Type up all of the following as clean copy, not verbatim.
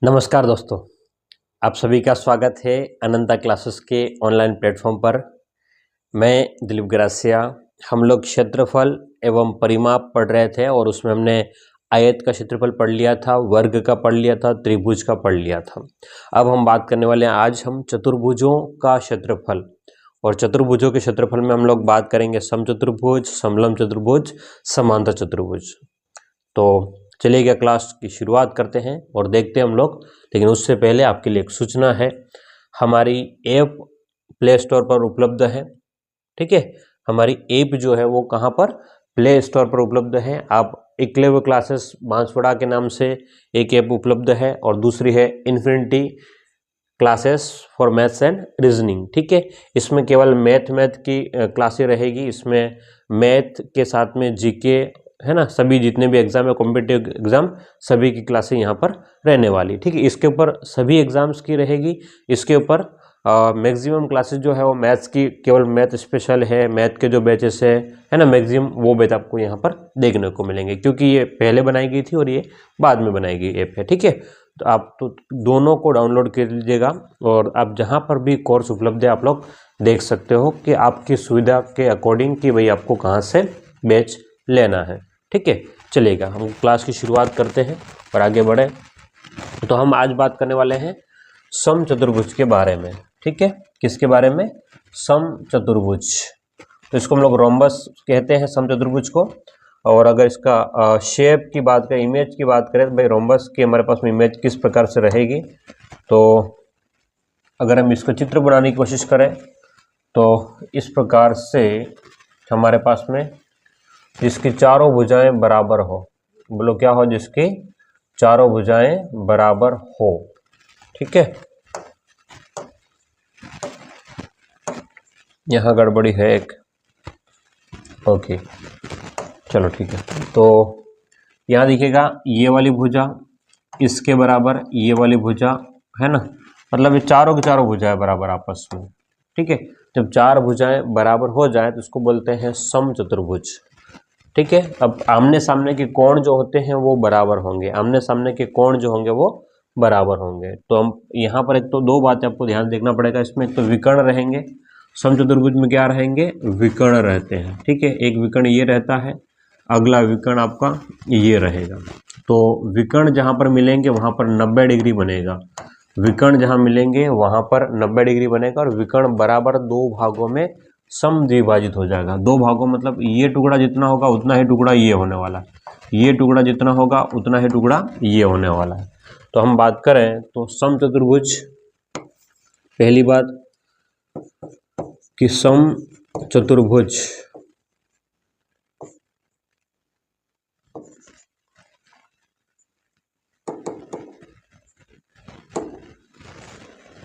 नमस्कार दोस्तों, आप सभी का स्वागत है अनंता क्लासेस के ऑनलाइन प्लेटफॉर्म पर। मैं दिलीप ग्रासिया। हम लोग क्षेत्रफल एवं परिमाप पढ़ रहे थे और उसमें हमने आयत का क्षेत्रफल पढ़ लिया था, वर्ग का पढ़ लिया था, त्रिभुज का पढ़ लिया था। अब हम बात करने वाले हैं, आज हम चतुर्भुजों का क्षेत्रफल, और चतुर्भुजों के क्षेत्रफल में हम लोग बात करेंगे समचतुर्भुज, समलंब चतुर्भुज, समांतर चतुर्भुज। तो चलिए क्या क्लास की शुरुआत करते हैं और देखते हैं हम लोग। लेकिन उससे पहले आपके लिए एक सूचना है, हमारी ऐप प्ले स्टोर पर उपलब्ध है। ठीक है, हमारी ऐप जो है वो कहाँ पर, प्ले स्टोर पर उपलब्ध है। आप एकलव्य क्लासेस बांसवाड़ा के नाम से एक ऐप उपलब्ध है और दूसरी है infinity classes for maths and reasoning. ठीक है, इसमें केवल मैथ की क्लासें रहेगी। इसमें मैथ के साथ में जीके है ना, सभी जितने भी एग्जाम है, कॉम्पिटिटिव एग्जाम, सभी की क्लासें यहाँ पर रहने वाली। ठीक है, इसके ऊपर सभी एग्जाम्स की रहेगी। इसके ऊपर मैक्सिमम क्लासेस जो है वो मैथ्स की, केवल मैथ स्पेशल है, मैथ के जो बैचेस है ना, मैक्सिमम वो बैच आपको यहाँ पर देखने को मिलेंगे, क्योंकि ये पहले बनाई गई थी और ये बाद में बनाई गई ऐप है। ठीक है, तो आप तो दोनों को डाउनलोड कर लीजिएगा और आप जहाँ पर भी कोर्स उपलब्ध है आप लोग देख सकते हो कि आपकी सुविधा के अकॉर्डिंग कि भाई आपको कहाँ से बैच लेना है। ठीक है, चलिएगा हम क्लास की शुरुआत करते हैं और आगे बढ़े। तो हम आज बात करने वाले हैं समचतुर्भुज के बारे में। ठीक है, किसके बारे में? समचतुर्भुज। तो इसको हम लोग रोम्बस कहते हैं समचतुर्भुज को। और अगर इसका शेप की बात करें, इमेज की बात करें, तो भाई रोम्बस की हमारे पास में इमेज किस प्रकार से रहेगी। तो अगर हम इसका चित्र बनाने की कोशिश करें तो इस प्रकार से हमारे पास में, जिसकी चारों भुजाएं बराबर हो। बोलो क्या हो? जिसकी चारों भुजाएं बराबर हो। ठीक है, यहाँ गड़बड़ी है एक। ओके, चलो ठीक है। तो यहाँ देखिएगा, ये वाली भुजा इसके बराबर, ये वाली भुजा है ना, मतलब ये चारों की चारों भुजाएं बराबर आपस में। ठीक है, जब चार भुजाएं बराबर हो जाए तो इसको बोलते हैं समचतुर्भुज। ठीक है, अब आमने सामने के कोण जो होते हैं वो बराबर होंगे, आमने सामने के कोण जो होंगे वो बराबर होंगे। तो हम यहाँ पर एक तो दो बातें आपको ध्यान देखना पड़ेगा इसमें। एक तो विकर्ण रहेंगे, समचतुर्भुज में क्या रहेंगे? विकर्ण रहते हैं। ठीक है, एक विकर्ण ये रहता है, अगला विकर्ण आपका ये रहेगा। तो विकर्ण जहाँ पर मिलेंगे वहाँ पर 90 डिग्री बनेगा, विकर्ण जहाँ मिलेंगे वहाँ पर 90 डिग्री बनेगा, और विकर्ण बराबर दो भागों में समद्विभाजित हो जाएगा। दो भागों मतलब ये टुकड़ा जितना होगा उतना ही टुकड़ा ये होने वाला है, ये टुकड़ा जितना होगा उतना ही टुकड़ा ये होने वाला है। तो हम बात करें तो समचतुर्भुज, पहली बात कि समचतुर्भुज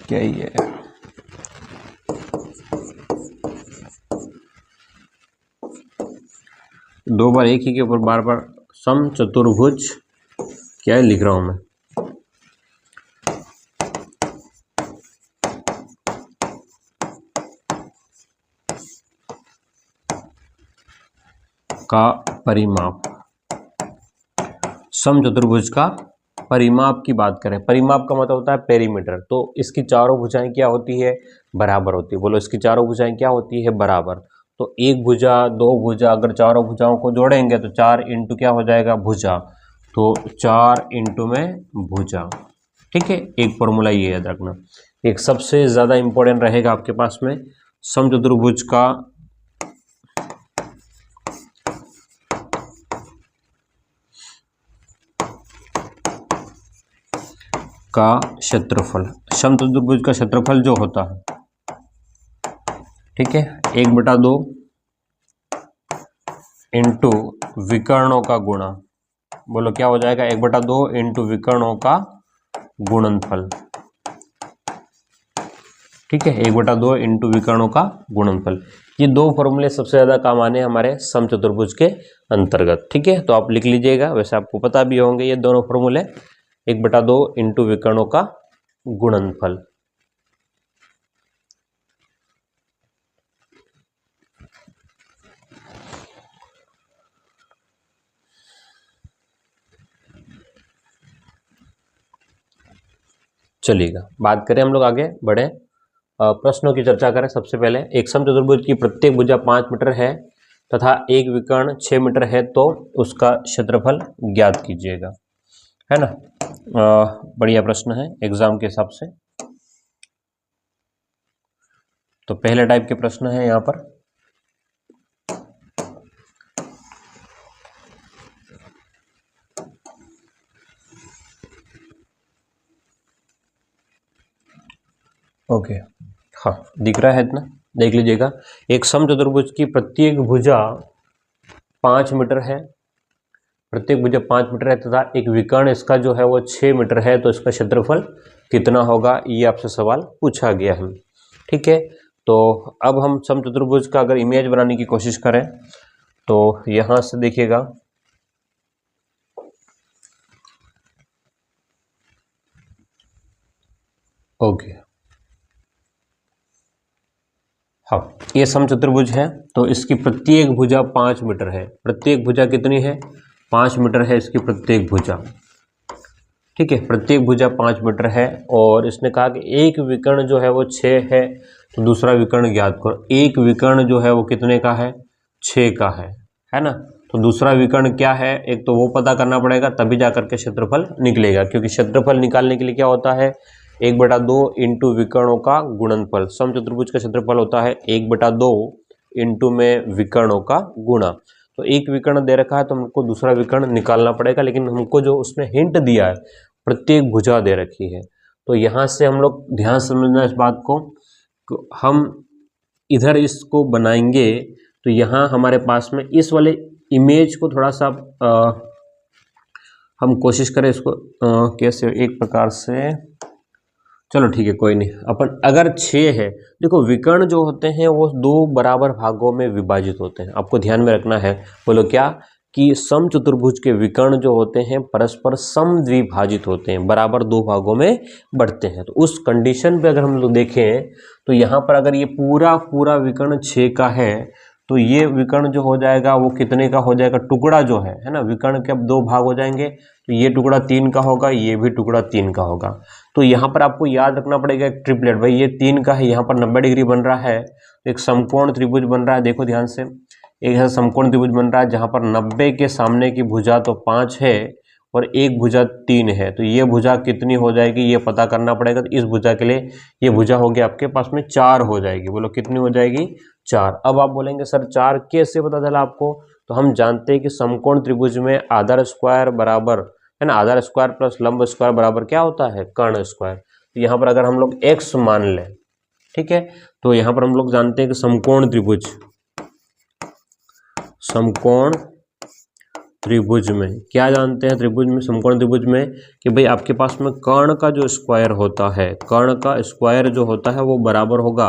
क्या ये है? दो बार एक ही के ऊपर बार बार समचतुर्भुज क्या है लिख रहा हूं मैं। का परिमाप, समचतुर्भुज का परिमाप की बात करें, परिमाप का मतलब होता है पेरीमीटर। तो इसकी चारों भुजाएं क्या होती है? बराबर होती है। बोलो, इसकी चारों भुजाएं क्या होती है? बराबर। तो एक भुजा, दो भुजा, अगर चारों भुजाओं को जोड़ेंगे तो 4 इंटू क्या हो जाएगा? भुजा। तो 4 इंटू में भुजा। ठीक है, एक फॉर्मूला ये याद रखना। एक सबसे ज्यादा इंपॉर्टेंट रहेगा आपके पास में, समचतुर्भुज का क्षेत्रफल, समचतुर्भुज का क्षेत्रफल जो होता है। ठीक है, 1/2 इंटू विकर्णों का गुणा। बोलो क्या हो जाएगा? 1/2 इंटू विकर्णों का गुणनफल। ठीक है, 1/2 इंटू विकर्णों का गुणनफल। ये दो फॉर्मूले सबसे ज्यादा काम आने हमारे समचतुर्भुज के अंतर्गत। ठीक है, तो आप लिख लीजिएगा, वैसे आपको पता भी होंगे ये दोनों फॉर्मूले। 1/2 इंटू विकर्णों का गुणनफल। चलेगा। बात करें हम लोग आगे बढ़े, प्रश्नों की चर्चा करें। सबसे पहले एक समचतुर्भुज की प्रत्येक भुजा 5 मीटर है तथा एक विकर्ण 6 मीटर है तो उसका क्षेत्रफल ज्ञात कीजिएगा, है ना। बढ़िया प्रश्न है एग्जाम के हिसाब से। तो पहले टाइप के प्रश्न है यहाँ पर। ओके, हाँ दिख रहा है इतना, देख लीजिएगा। एक समचतुर्भुज की प्रत्येक भुजा 5 मीटर है, प्रत्येक भुजा 5 मीटर है तथा एक विकर्ण इसका जो है वो 6 मीटर है तो इसका क्षेत्रफल कितना होगा, ये आपसे सवाल पूछा गया है। ठीक है, तो अब हम समचतुर्भुज का अगर इमेज बनाने की कोशिश करें तो यहां से देखिएगा, ओके हाँ, ये समचतुर्भुज है तो इसकी प्रत्येक भुजा 5 मीटर है। प्रत्येक भुजा कितनी है, 5 मीटर है इसकी प्रत्येक भुजा। ठीक है, प्रत्येक भुजा 5 मीटर है और इसने कहा कि एक विकर्ण जो है वो 6 है तो दूसरा विकर्ण ज्ञात करो। एक विकर्ण जो है वो कितने का है, 6 का है ना। तो दूसरा विकर्ण क्या है, एक तो वो पता करना पड़ेगा तभी जाकर के क्षेत्रफल निकलेगा, क्योंकि क्षेत्रफल निकालने के लिए क्या होता है, 1/2 इंटू विकर्णों का गुणनफल। समचतुर्भुज का क्षेत्रफल होता है 1/2 इंटू में विकर्णों का गुणा। तो एक विकर्ण दे रखा है तो हमको दूसरा विकर्ण निकालना पड़ेगा, लेकिन हमको जो उसने हिंट दिया है प्रत्येक भुजा दे रखी है। तो यहाँ से हम लोग ध्यान समझना इस बात को, हम इधर इसको बनाएंगे तो यहाँ हमारे पास में इस वाले इमेज को थोड़ा सा हम कोशिश करें इसको कैसे एक प्रकार से, चलो ठीक है कोई नहीं। अपन अगर 6 है, देखो विकर्ण जो होते हैं वो 2 बराबर भागों में विभाजित होते हैं, आपको ध्यान में रखना है। बोलो क्या कि समचतुर्भुज के विकर्ण जो होते हैं परस्पर समद्विभाजित होते हैं, बराबर 2 भागों में बढ़ते हैं। तो उस कंडीशन पे अगर हम लोग देखें तो यहाँ पर अगर ये पूरा विकर्ण 6 का है तो ये विकर्ण जो हो जाएगा वो कितने का हो जाएगा, टुकड़ा जो है ना, विकर्ण के अब 2 भाग हो जाएंगे तो ये टुकड़ा 3 का होगा, ये भी टुकड़ा 3 का होगा। तो यहाँ पर आपको याद रखना पड़ेगा एक ट्रिपलेट, भाई ये 3 का है, यहाँ पर 90 डिग्री बन रहा है, एक समकोण त्रिभुज बन रहा है। देखो ध्यान से, एक ऐसा समकोण त्रिभुज बन रहा है जहाँ पर 90 के सामने की भुजा तो 5 है और एक भुजा 3 है, तो ये भुजा कितनी हो जाएगी ये पता करना पड़ेगा। तो इस भुजा के लिए ये भुजा होगी आपके पास में 4 हो जाएगी। बोलो कितनी हो जाएगी, 4। अब आप बोलेंगे सर 4 कैसे पता चला आपको, तो हम जानते हैं कि समकोण त्रिभुज में आधार स्क्वायर बराबर है ना, आधार स्क्वायर प्लस लंब स्क्वायर बराबर क्या होता है, कर्ण स्क्वायर। तो यहाँ पर अगर हम लोग x मान लें, ठीक है, तो यहाँ पर हम लोग जानते हैं कि समकोण त्रिभुज में क्या जानते हैं, त्रिभुज में समकोण त्रिभुज में कि भाई आपके पास में कर्ण का जो स्क्वायर होता है, कर्ण का स्क्वायर जो होता है वो बराबर होगा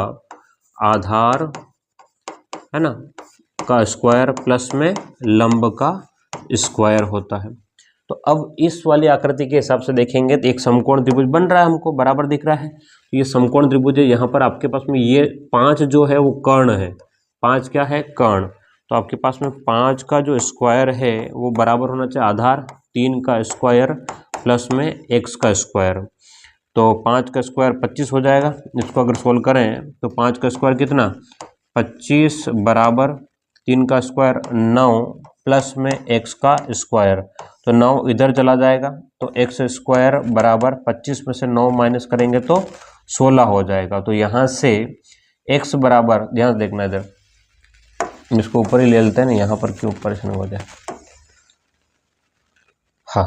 आधार है ना का स्क्वायर प्लस में लंब का स्क्वायर होता है। तो अब इस वाली आकृति के हिसाब से देखेंगे तो एक समकोण त्रिभुज बन रहा है, हमको बराबर दिख रहा है। तो ये समकोण त्रिभुज है, यहाँ पर आपके पास में ये 5 जो है वो कर्ण है, 5 क्या है, कर्ण। तो आपके पास में 5 का जो स्क्वायर है वो बराबर होना चाहिए आधार 3 का स्क्वायर प्लस में x का स्क्वायर। तो 5 का स्क्वायर 25 हो जाएगा। इसको अगर सोल्व करें तो 5 का स्क्वायर कितना, 25 बराबर 3 का स्क्वायर 9 प्लस में x का स्क्वायर। तो 9 इधर चला जाएगा तो x स्क्वायर बराबर 25 में से 9 माइनस करेंगे तो 16 हो जाएगा। तो यहाँ से x बराबर, ध्यान देखना इधर, इसको ऊपर ही ले लेते हैं ना, यहाँ पर क्यों परेशान हो जाए। हाँ,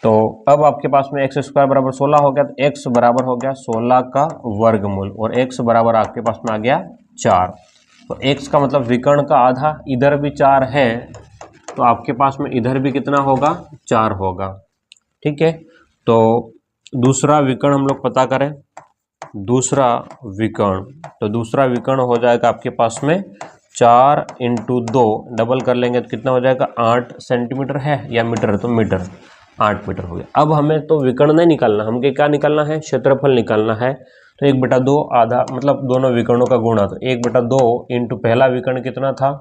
तो अब आपके पास में x स्क्वायर बराबर 16 हो गया, तो x बराबर हो गया 16 का वर्गमूल और x बराबर आपके पास में आ गया 4। तो x का मतलब विकर्ण का आधा, इधर भी 4 है तो आपके पास में इधर भी कितना होगा, 4 होगा। ठीक है, तो दूसरा विकर्ण हम लोग पता करें, दूसरा विकर्ण, तो दूसरा विकर्ण हो जाएगा आपके पास में 4 इंटू 2 डबल कर लेंगे तो कितना हो जाएगा, 8 सेंटीमीटर है या मीटर है, तो मीटर, 8 मीटर हो गया। अब हमें तो विकर्ण नहीं निकालना, हमके क्या निकालना है, क्षेत्रफल निकालना है। तो 1/2 आधा मतलब दोनों विकर्णों का गुणा, तो 1/2 इंटू पहला विकर्ण कितना था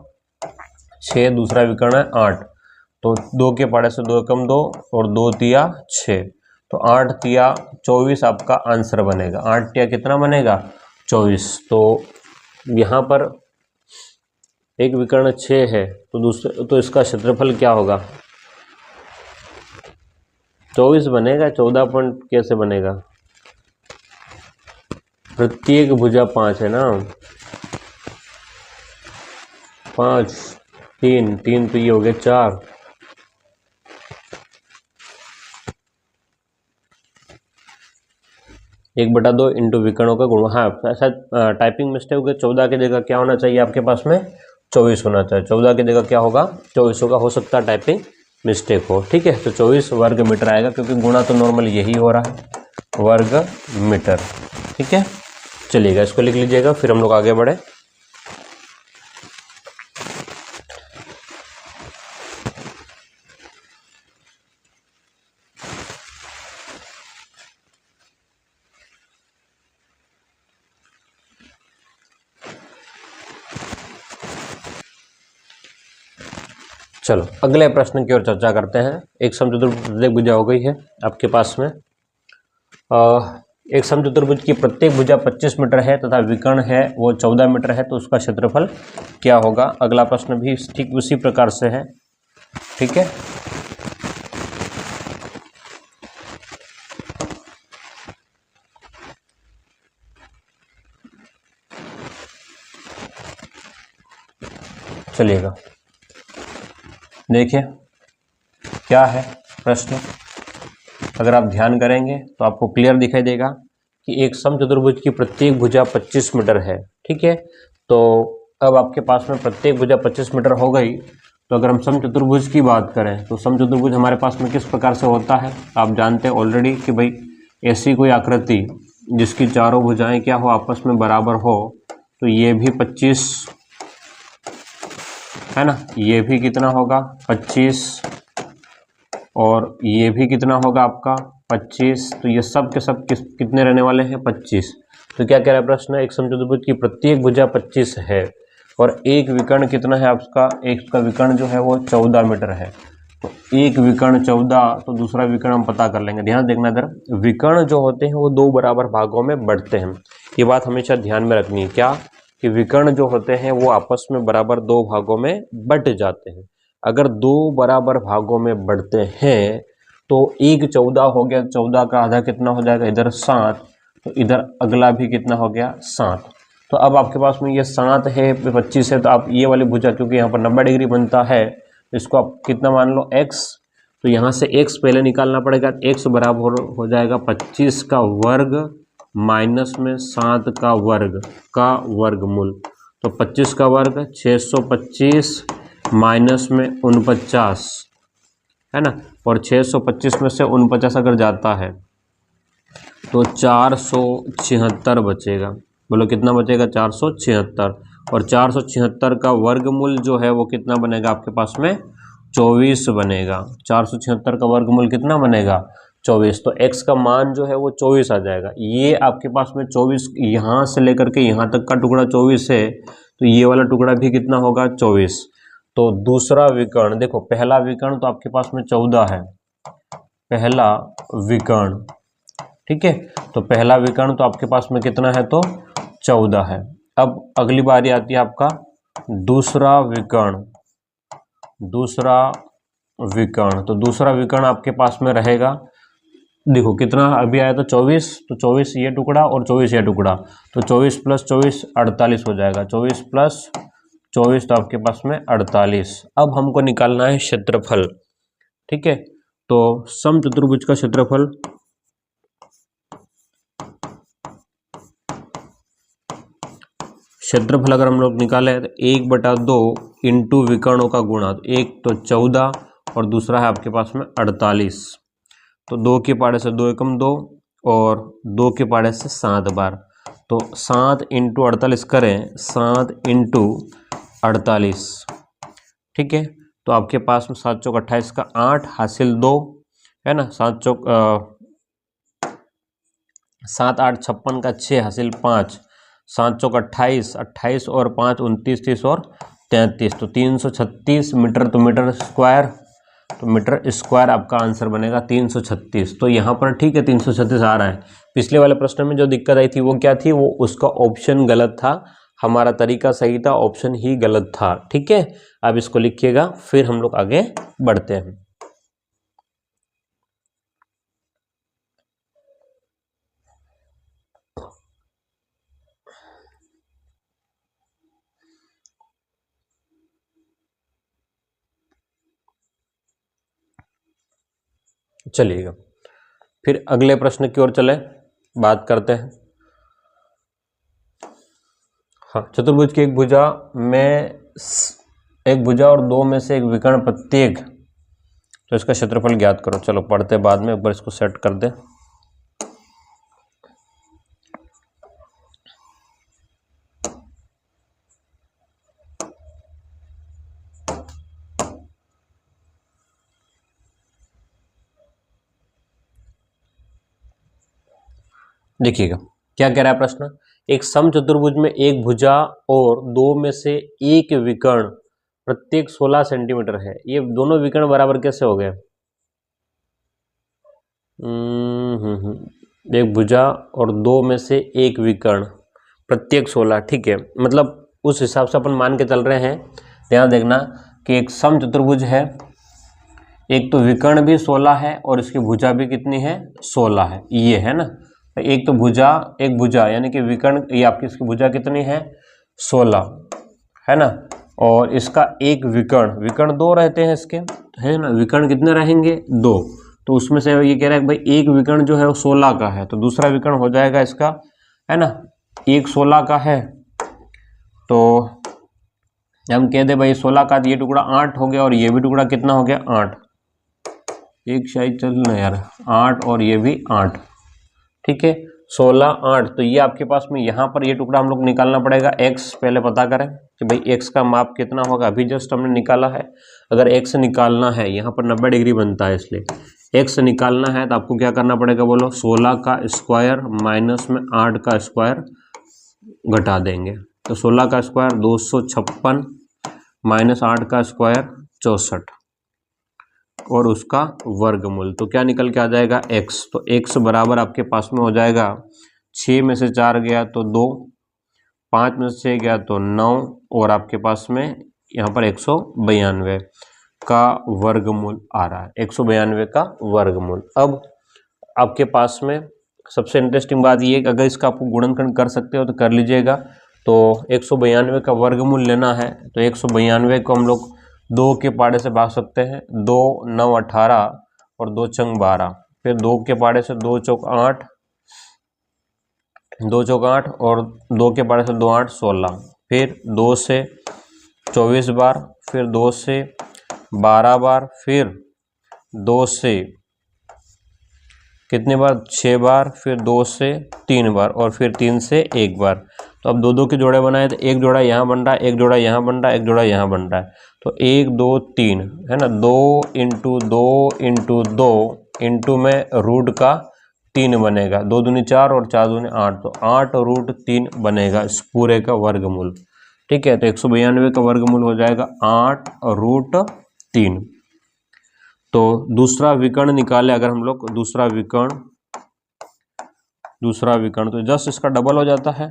6, दूसरा विकर्ण है 8, तो 2 के पहाड़े से 2 कम 2 और 2 तिया 6, तो 8 तिया 24 आपका आंसर बनेगा। 8 तिया कितना बनेगा? 24। तो यहाँ पर एक विकर्ण 6 है, तो इसका क्षेत्रफल क्या होगा? 24 बनेगा। 14 पॉइंट कैसे बनेगा? प्रत्येक भुजा 5 है ना, 5 3 3 तो ये हो गया 4। एक बटा 2 इंटू विकर्णों का गुण। हाँ ऐसा टाइपिंग मिस्टेक हो गया। 14 की जगह क्या होना चाहिए आपके पास में? 24 होना चाहिए। 14 की जगह क्या होगा? 24 होगा। हो सकता है टाइपिंग मिस्टेक हो, ठीक है। तो 24 वर्ग मीटर आएगा, क्योंकि गुणा तो नॉर्मल यही हो रहा है, वर्ग मीटर, ठीक है। चलिएगा, इसको लिख लीजिएगा, फिर हम लोग आगे बढ़े। चलो अगले प्रश्न की ओर चर्चा करते हैं। एक समचतुर्भुज भुजा हो गई है आपके पास में। एक समचतुर्भुज की प्रत्येक भुजा 25 मीटर है तथा विकर्ण है वो 14 मीटर है, तो उसका क्षेत्रफल क्या होगा? अगला प्रश्न भी ठीक उसी प्रकार से है, ठीक है। चलिएगा, देखिए क्या है प्रश्न। अगर आप ध्यान करेंगे तो आपको क्लियर दिखाई देगा कि एक समचतुर्भुज की प्रत्येक भुजा 25 मीटर है, ठीक है। तो अब आपके पास में प्रत्येक भुजा 25 मीटर हो गई। तो अगर हम समचतुर्भुज की बात करें तो समचतुर्भुज हमारे पास में किस प्रकार से होता है? आप जानते हैं ऑलरेडी कि भाई ऐसी कोई आकृति जिसकी चारों भुजाएं क्या हो, आपस में बराबर हो। तो ये भी 25 है ना, ये भी कितना होगा? 25, और ये भी कितना होगा आपका? 25। तो ये सब के सब कितने रहने वाले हैं? 25। तो क्या कह रहा है प्रश्न? एक समचतुर्भुज की प्रत्येक भुजा 25 है और एक विकर्ण कितना है आपका? एक का विकर्ण जो है वो 14 मीटर है। तो एक विकर्ण 14, तो दूसरा विकर्ण हम पता कर लेंगे। ध्यान देखना इधर, विकर्ण जो होते हैं वो 2 बराबर भागों में बढ़ते हैं। ये बात हमेशा ध्यान में रखनी है, क्या कि विकर्ण जो होते हैं वो आपस में बराबर 2 भागों में बट जाते हैं। अगर 2 बराबर भागों में बढ़ते हैं तो एक 14 हो गया, 14 का आधा कितना हो जाएगा? इधर 7, तो इधर अगला भी कितना हो गया? 7। तो अब आपके पास में ये 7 है, 25 है, तो आप ये वाली भुजा, क्योंकि यहाँ पर 90 डिग्री बनता है, इसको आप कितना मान लो? x। तो यहाँ से x पहले निकालना पड़ेगा। x बराबर हो जाएगा 25 का वर्ग माइनस में 7 का वर्गमूल। तो 25 का वर्ग 625 माइनस में 49 है ना, और 625 में से 49 अगर जाता है तो 476 बचेगा। बोलो कितना बचेगा? 476। और 476 का वर्गमूल जो है वो कितना बनेगा आपके पास में? 24 बनेगा। 476 का वर्गमूल कितना बनेगा? 24। तो x का मान जो है वो 24 आ जाएगा। ये आपके पास में 24, यहाँ से लेकर के यहाँ तक का टुकड़ा 24 है, तो ये वाला टुकड़ा भी कितना होगा? 24। तो दूसरा विकर्ण देखो, पहला विकर्ण तो आपके पास में 14 है, पहला विकर्ण, ठीक है। तो पहला विकर्ण तो आपके पास में कितना है? तो 14 है। अब अगली बारी आती है आपका दूसरा विकर्ण। तो दूसरा विकर्ण आपके पास में रहेगा, देखो कितना अभी आया था? 24। तो 24 ये टुकड़ा और 24 ये टुकड़ा, तो 24 + 24 48 हो जाएगा। 24 + 24 तो आपके पास में 48। अब हमको निकालना है क्षेत्रफल, ठीक है। तो समचतुर्भुज का क्षेत्रफल अगर हम लोग निकाले तो 1/2 इंटू विकर्णों का गुणा। एक तो 14 और दूसरा है आपके पास में 48। तो 2 के पाड़े से 2 एकम 2 और 2 के पाड़े से 7 बार। तो 7 × 48 करें, 7 × 48, ठीक है। तो आपके पास में 7 चौक 28 का 8 हासिल 2 है ना, 7 चौक 7 8 56 का 6 हासिल 5, 7 चौक 28, 28 और 5 29, 30 और 33, तो 336 मीटर। तो मीटर स्क्वायर तो मीटर स्क्वायर आपका आंसर बनेगा 336। तो यहाँ पर ठीक है 336 आ रहा है। पिछले वाले प्रश्न में जो दिक्कत आई थी वो क्या थी, वो उसका ऑप्शन गलत था, हमारा तरीका सही था, ऑप्शन ही गलत था। ठीक है, अब इसको लिखिएगा, फिर हम लोग आगे बढ़ते हैं। चलिएगा फिर अगले प्रश्न की ओर चले, बात करते हैं। हाँ, चतुर्भुज की एक भुजा और दो में से एक विकर्ण प्रत्येक, तो इसका क्षेत्रफल ज्ञात करो। चलो पढ़ते बाद में, एक बार इसको सेट कर दे। देखिएगा क्या कह रहा है प्रश्न, एक समचतुर्भुज में एक भुजा और दो में से एक विकर्ण प्रत्येक 16 सेंटीमीटर है। ये दोनों विकर्ण बराबर कैसे हो गए? एक भुजा और दो में से एक विकर्ण प्रत्येक 16, ठीक है, मतलब उस हिसाब से अपन मान के चल रहे हैं। ध्यान देखना कि एक समचतुर्भुज है, एक तो विकर्ण भी 16 है और इसकी भुजा भी कितनी है? 16 है, ये है ना। एक तो भुजा, एक भुजा यानी कि विकर्ण, ये आपकी इसकी भुजा कितनी है? 16 है ना, और इसका एक विकर्ण, विकर्ण दो रहते हैं इसके, है ना, विकर्ण कितने रहेंगे? दो। तो उसमें से ये कह रहा है कि भाई एक विकर्ण जो है वो 16 का है, तो दूसरा विकर्ण हो जाएगा इसका, है ना, एक 16 का है, तो हम कह दे भाई 16 का, ये टुकड़ा 8 हो गया और ये भी टुकड़ा कितना हो गया? 8। एक शायद चल ना यार, 8 और ये भी 8, ठीक है, 16 8। तो ये आपके पास में यहाँ पर ये टुकड़ा हम लोग निकालना पड़ेगा। x पहले पता करें कि भाई x का माप कितना होगा, अभी जस्ट हमने निकाला है। अगर x निकालना है, यहाँ पर 90 डिग्री बनता है, इसलिए x निकालना है तो आपको क्या करना पड़ेगा बोलो? 16 का स्क्वायर माइनस में 8 का स्क्वायर घटा देंगे, तो 16 का स्क्वायर 256 माइनस 8 का स्क्वायर 64 और उसका वर्गमूल, तो क्या निकल के आ जाएगा? x। तो x बराबर आपके पास में हो जाएगा 6 में से 4 गया तो 2, 5 में से 6 गया तो 9, और आपके पास में यहाँ पर 192 का वर्गमूल आ रहा है, 192 का वर्गमूल। अब आपके पास में सबसे इंटरेस्टिंग बात ये है कि अगर इसका आपको गुणनखंड कर सकते हो तो कर लीजिएगा। तो 192 का वर्गमूल लेना है, तो 192 को हम लोग 2 के पाड़े से भाग सकते हैं, 2 9 18 और 2 चंग 12, फिर 2 के पाड़े से 2 चौक 8, 2 चौक 8 और 2 के पाड़े से 2 8 16, फिर 2 से 24 बार, फिर 2 से 12 बार, फिर 2 से कितने बार? 6 बार, फिर 2 से 3 बार और फिर 3 से 1 बार। तो अब 2 2 के जोड़े बनाए तो एक जोड़ा यहाँ बन रहा है, एक जोड़ा यहाँ बन रहा है, एक जोड़ा यहाँ बन रहा है, तो 1 2 3 है ना, 2 इंटू 2 इंटू 2 इंटू में रूट का 3 बनेगा, 2 दूनी 4 और 4 दूनी 8, तो 8 रूट 3 बनेगा इस पूरे का वर्गमूल। ठीक है, तो 192 का वर्गमूल हो जाएगा 8 रूट 3। तो दूसरा विकर्ण निकाले अगर हम लोग, दूसरा विकर्ण तो जस्ट इसका डबल हो जाता है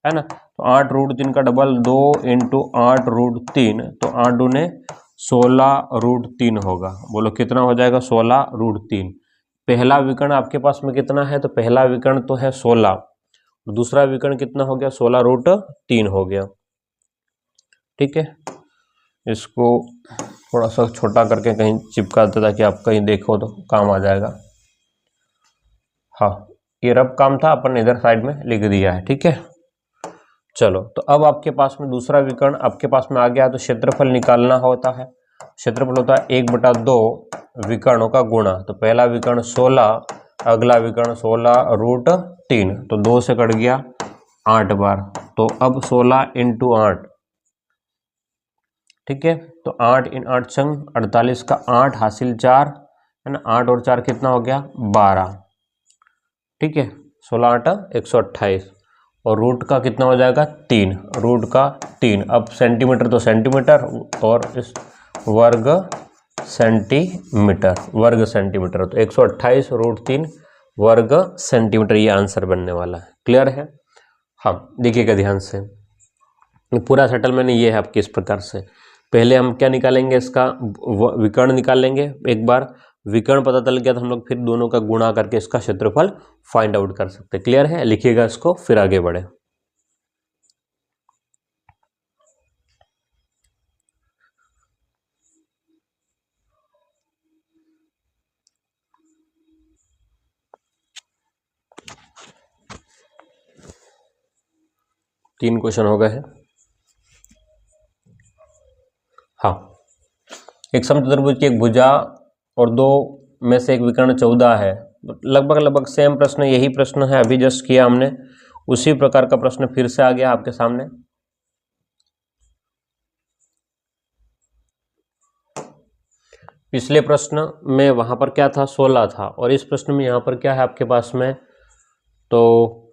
ना, तो 8 रूट 3 का डबल 2 इंटू 8 रूट 3, तो 8 दूने 16 रूट 3 होगा। बोलो कितना हो जाएगा? 16 रूट 3। पहला विकर्ण आपके पास में कितना है? तो पहला विकर्ण तो है 16, दूसरा विकर्ण कितना हो गया? 16 रूट 3 हो गया। ठीक है, इसको थोड़ा सा छोटा करके कहीं चिपका देता ताकि आप कहीं देखो तो काम आ जाएगा। हाँ, ये रफ काम था, अपन ने इधर साइड में लिख दिया है। ठीक है, चलो, तो अब आपके पास में दूसरा विकर्ण आपके पास में आ गया, तो क्षेत्रफल निकालना होता है। क्षेत्रफल होता है 1/2 विकर्णों का गुणा। तो पहला विकर्ण 16, अगला विकर्ण 16 रूट 3, तो 2 से कट गया 8 बार, तो अब 16 इंटू 8, ठीक है, तो 8 इन 8 संग 48 का 8 हासिल 4 है ना, 8 और 4 कितना हो गया? 12। ठीक है, 16 8 128 और रूट का कितना हो जाएगा? 3, रूट का 3। अब सेंटीमीटर तो सेंटीमीटर और इस वर्ग सेंटीमीटर, वर्ग सेंटीमीटर। तो 128√3 वर्ग सेंटीमीटर ये आंसर बनने वाला है। क्लियर है? हाँ, देखिएगा ध्यान से, पूरा सेटलमेंट ये है आपके इस प्रकार से। पहले हम क्या निकालेंगे, इसका विकर्ण निकालेंगे। एक बार विकर्ण पता चल गया तो हम लोग फिर दोनों का गुणा करके इसका क्षेत्रफल फाइंड आउट कर सकते हैं। क्लियर है? लिखिएगा इसको, फिर आगे बढ़े। तीन क्वेश्चन हो गए हैं। हाँ, एक समचतुर्भुज की एक भुजा और दो में से एक विकर्ण 14 है। लगभग सेम प्रश्न, यही प्रश्न है अभी जस्ट किया हमने, उसी प्रकार का प्रश्न फिर से आ गया आपके सामने। पिछले प्रश्न में वहां पर क्या था, 16 था, और इस प्रश्न में यहाँ पर क्या है आपके पास में, तो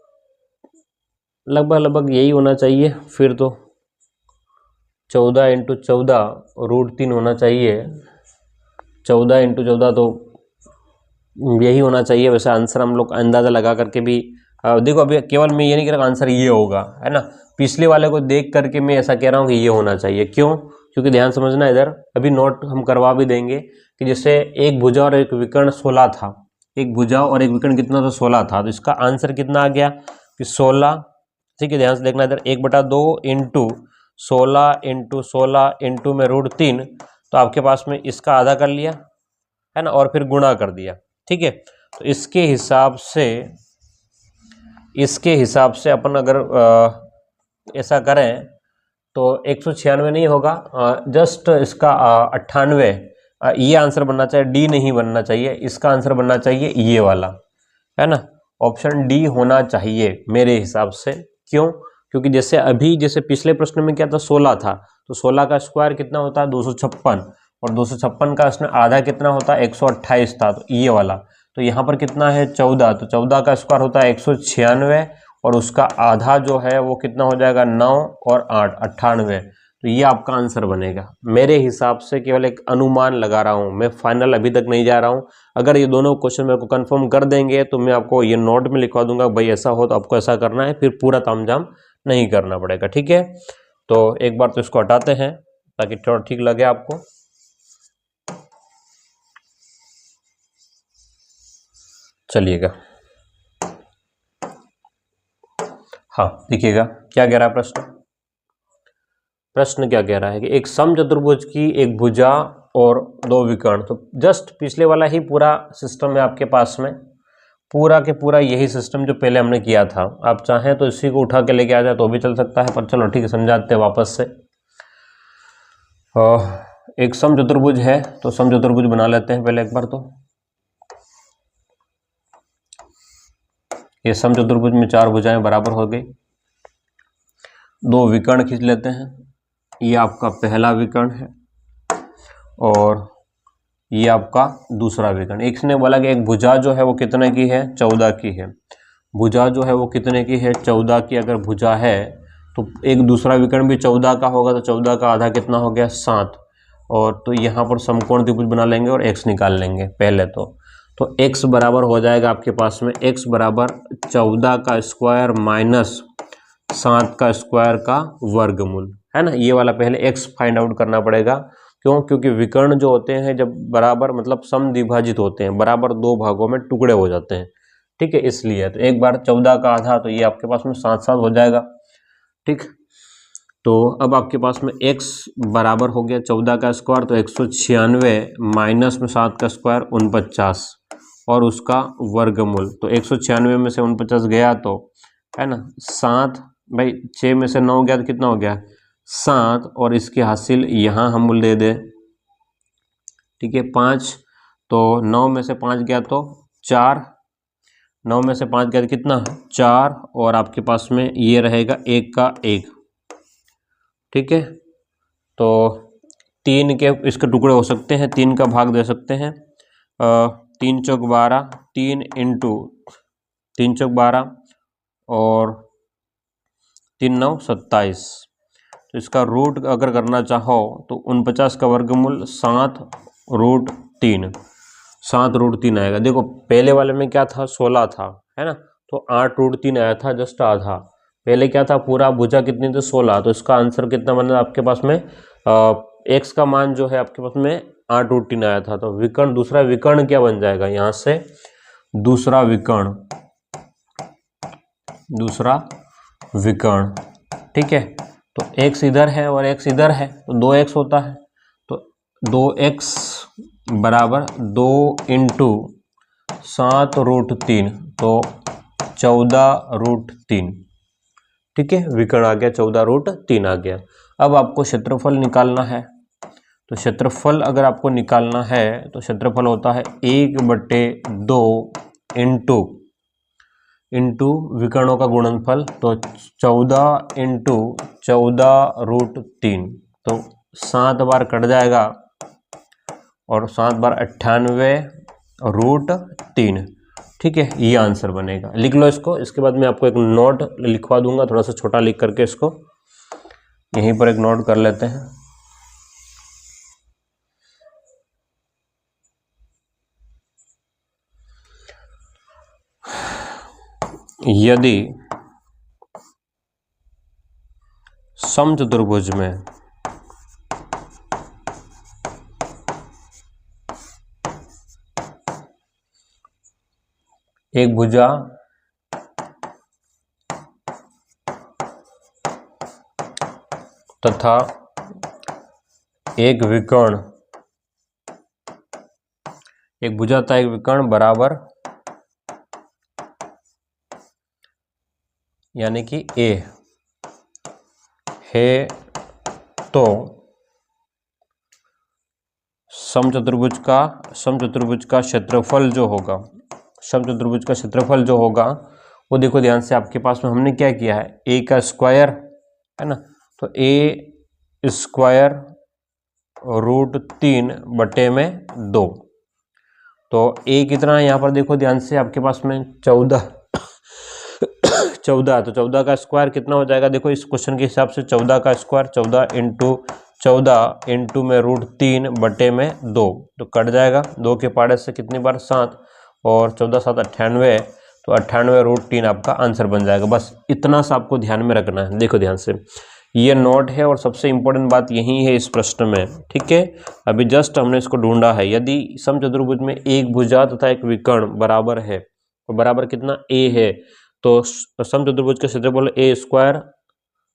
लगभग यही होना चाहिए। फिर तो 14 × 14√3 होना चाहिए। 14 × 14 तो यही होना चाहिए। वैसे आंसर हम लोग अंदाज़ा लगा करके भी देखो, अभी केवल मैं ये नहीं कह रहा आंसर ये होगा, है ना। पिछले वाले को देख करके मैं ऐसा कह रहा हूँ कि ये होना चाहिए। क्यों? क्योंकि ध्यान समझना, इधर अभी नोट हम करवा भी देंगे कि जैसे एक भुजा और एक विकर्ण 16 था, एक भुजा और एक विकर्ण कितना था, 16 था, तो इसका आंसर कितना आ गया कि 16। ठीक है, ध्यान से देखना, इधर 1/2 × 16 × 16 × में √3, तो आपके पास में इसका आधा कर लिया, है ना, और फिर गुणा कर दिया। ठीक है, तो इसके हिसाब से अपन अगर ऐसा करें तो 196 नहीं होगा, जस्ट इसका 98, ये आंसर बनना चाहिए, डी नहीं बनना चाहिए। इसका आंसर बनना चाहिए ये वाला, है ना, ऑप्शन डी होना चाहिए मेरे हिसाब से। क्यों? क्योंकि जैसे पिछले प्रश्न में क्या था, 16 था, तो 16 का स्क्वायर कितना होता है, 256, और 256 का इसमें आधा कितना होता है, 128 था, तो ये वाला। तो यहाँ पर कितना है, 14, तो 14 का स्क्वायर होता है 196, और उसका आधा जो है वो कितना हो जाएगा, 9 और 8, 98। तो ये आपका आंसर बनेगा मेरे हिसाब से। केवल एक अनुमान लगा रहा हूँ मैं, फाइनल अभी तक नहीं जा रहा हूँ। अगर ये दोनों क्वेश्चन मेरे को कंफर्म कर देंगे तो मैं आपको ये नोट में लिखवा दूंगा, भाई ऐसा हो तो आपको ऐसा करना है, फिर पूरा तामझाम नहीं करना पड़ेगा। ठीक है, तो एक बार तो इसको हटाते हैं ताकि थोड़ा ठीक लगे आपको। चलिएगा, हाँ देखिएगा क्या कह रहा है प्रश्न क्या कह रहा है कि एक समचतुर्भुज की एक भुजा और दो विकर्ण। तो जस्ट पिछले वाला ही पूरा सिस्टम है आपके पास में, पूरा के पूरा यही सिस्टम जो पहले हमने किया था। आप चाहें तो इसी को उठा के लेके आ जाए तो भी चल सकता है, पर चलो ठीक है, समझाते हैं वापस से। एक समचतुर्भुज है, तो समचतुर्भुज बना लेते हैं पहले एक बार। तो ये समचतुर्भुज में 4 भुजाएं बराबर हो गई। दो विकर्ण खींच लेते हैं, ये आपका पहला विकर्ण है और ये आपका दूसरा विकर्ण। एक ने बोला कि एक भुजा जो है वो कितने की है, 14 की है। भुजा जो है वो कितने की है, 14 की अगर भुजा है तो एक दूसरा विकर्ण भी 14 का होगा, तो 14 का आधा कितना हो गया, 7। और तो यहाँ पर समकोण त्रिभुज बना लेंगे और x निकाल लेंगे पहले। तो x बराबर हो जाएगा आपके पास में, x बराबर 14 का स्क्वायर माइनस 7 का स्क्वायर का वर्गमूल, है ना। ये वाला पहले x फाइंड आउट करना पड़ेगा। क्यों? क्योंकि विकर्ण जो होते हैं जब बराबर मतलब समद्विभाजित होते हैं, बराबर 2 भागों में टुकड़े हो जाते हैं। ठीक है, इसलिए तो एक बार 14 का आधा, तो ये आपके पास में 7 हो जाएगा। ठीक, तो अब आपके पास में x बराबर हो गया 14 का स्क्वायर, तो 196 माइनस में 7 का स्क्वायर 49 और उसका वर्गमूल। तो 196 में से 49 गया तो, है ना, 7, भाई 6 में से 9 गया तो कितना हो गया, 7, और इसकी हासिल यहाँ हम दे दें। ठीक है, 5, तो 9 में से 5 गया तो 4, 9 में से 5 गया तो कितना, 4, और आपके पास में ये रहेगा 1 का 1। ठीक है, तो 3 के इसके टुकड़े हो सकते हैं, 3 का भाग दे सकते हैं। 3 चौक 12, 3 × 3 चौक 12 और 3 9 27। तो इसका रूट अगर करना चाहो तो 49 का वर्गमूल 7 √3, 7√3 आएगा। देखो पहले वाले में क्या था, 16 था, है ना, तो 8√3 आया था, जस्ट आधा। पहले क्या था, पूरा भुजा कितनी थी, 16, तो इसका आंसर कितना बना आपके पास में, एक्स का मान जो है आपके पास में 8√3 आया था। तो विकर्ण, दूसरा विकर्ण क्या बन जाएगा यहाँ से, दूसरा विकर्ण, ठीक है। तो x इधर है और x इधर है, तो 2x होता है। तो 2x बराबर 2 इंटू 7√3, तो 14√3, ठीक है। विकर्ण आ गया, 14√3 आ गया। अब आपको क्षेत्रफल निकालना है। तो क्षेत्रफल अगर आपको निकालना है तो क्षेत्रफल होता है 1/2 इंटू विकर्णों का गुणनफल, तो 14 इंटू 14√3, तो 7 बार कट जाएगा और 7 बार 98√3, ठीक है। ये आंसर बनेगा। लिख लो इसको। इसके बाद मैं आपको एक नोट लिखवा दूंगा, थोड़ा सा छोटा लिख करके इसको यहीं पर एक नोट कर लेते हैं। यदि समचतुर्भुज में एक भुजा तथा एक विकर्ण, एक भुजा तथा एक विकर्ण बराबर, यानी कि ए है, तो समचतुर्भुज का क्षेत्रफल जो होगा, समचतुर्भुज का क्षेत्रफल जो होगा वो देखो ध्यान से, आपके पास में हमने क्या किया है, ए का स्क्वायर, है ना, तो ए स्क्वायर √3/2। तो ए कितना है यहाँ पर देखो ध्यान से, आपके पास में 14 14, तो 14 का स्क्वायर कितना हो जाएगा, देखो इस क्वेश्चन के हिसाब से 14 का स्क्वायर 14 इंटू 14 इंटू में √3/2, तो कट जाएगा, 2 के पाड़े से कितनी बार 7, और 14 7 98, तो 98√3 आपका आंसर बन जाएगा। बस इतना सा आपको ध्यान में रखना है। देखो ध्यान से, ये नोट है और सबसे इंपॉर्टेंट बात यही है इस प्रश्न में, ठीक है। अभी जस्ट हमने इसको ढूंढा है। यदि समचतुर्भुज में एक भुजा तथा एक विकर्ण बराबर है, तो बराबर कितना, ए है, तो समचतुर्भुज का क्षेत्रफल ए स्क्वायर,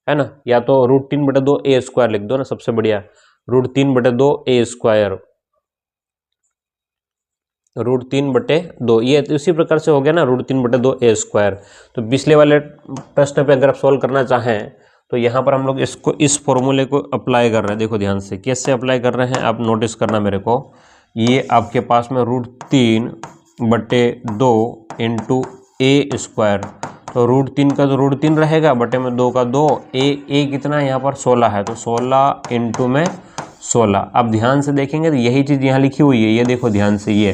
है ना, या तो √3/2 ए स्क्वायर लिख दो ना, सबसे बढ़िया, √3/2 ए स्क्वायर, √3/2, ये तो इसी प्रकार से हो गया ना, √3/2 ए स्क्वायर। तो पिछले वाले प्रश्न पे अगर आप सॉल्व करना चाहें तो यहाँ पर हम लोग इसको, इस फॉर्मूले को अप्लाई कर रहे हैं। देखो ध्यान से कैसे अप्लाई कर रहे हैं, आप नोटिस करना मेरे को। ये आपके पास में √3/2 इंटू ए स्क्वायर, तो √3 का तो √3 रहेगा, बटे में 2 का 2, ए कितना है यहाँ पर 16 है, तो 16 इंटू में 16। अब ध्यान से देखेंगे तो यही चीज़ यहाँ लिखी हुई है, ये देखो ध्यान से, ये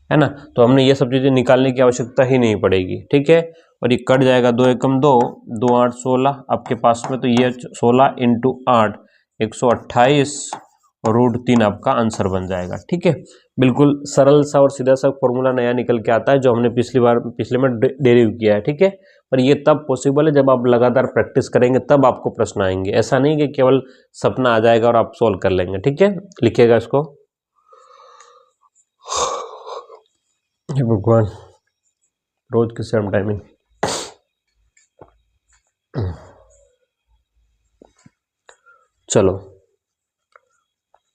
है ना, तो हमने ये सब चीज़ें निकालने की आवश्यकता ही नहीं पड़ेगी, ठीक है। और ये कट जाएगा, 2 एकम 2, 2 8 16 आपके पास में, तो ये 16 इंटू 8 128√3 आपका आंसर बन जाएगा, ठीक है। बिल्कुल सरल सा और सीधा सा फॉर्मूला नया निकल के आता है, जो हमने पिछले में डेरिव किया है, ठीक है। पर ये तब पॉसिबल है जब आप लगातार प्रैक्टिस करेंगे, तब आपको प्रश्न आएंगे। ऐसा नहीं कि केवल सपना आ जाएगा और आप सोल्व कर लेंगे, ठीक है। लिखिएगा इसको। हे भगवान, रोज की सेम टाइमिंग। चलो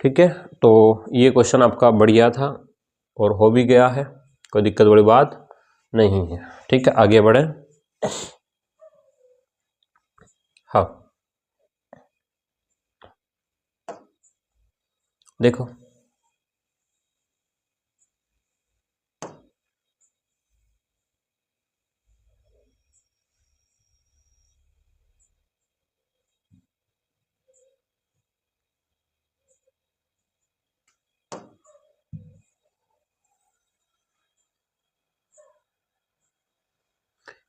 ठीक है, तो ये क्वेश्चन आपका बढ़िया था और हो भी गया है, कोई दिक्कत बड़ी बात नहीं है, ठीक है। आगे बढ़े। हाँ देखो,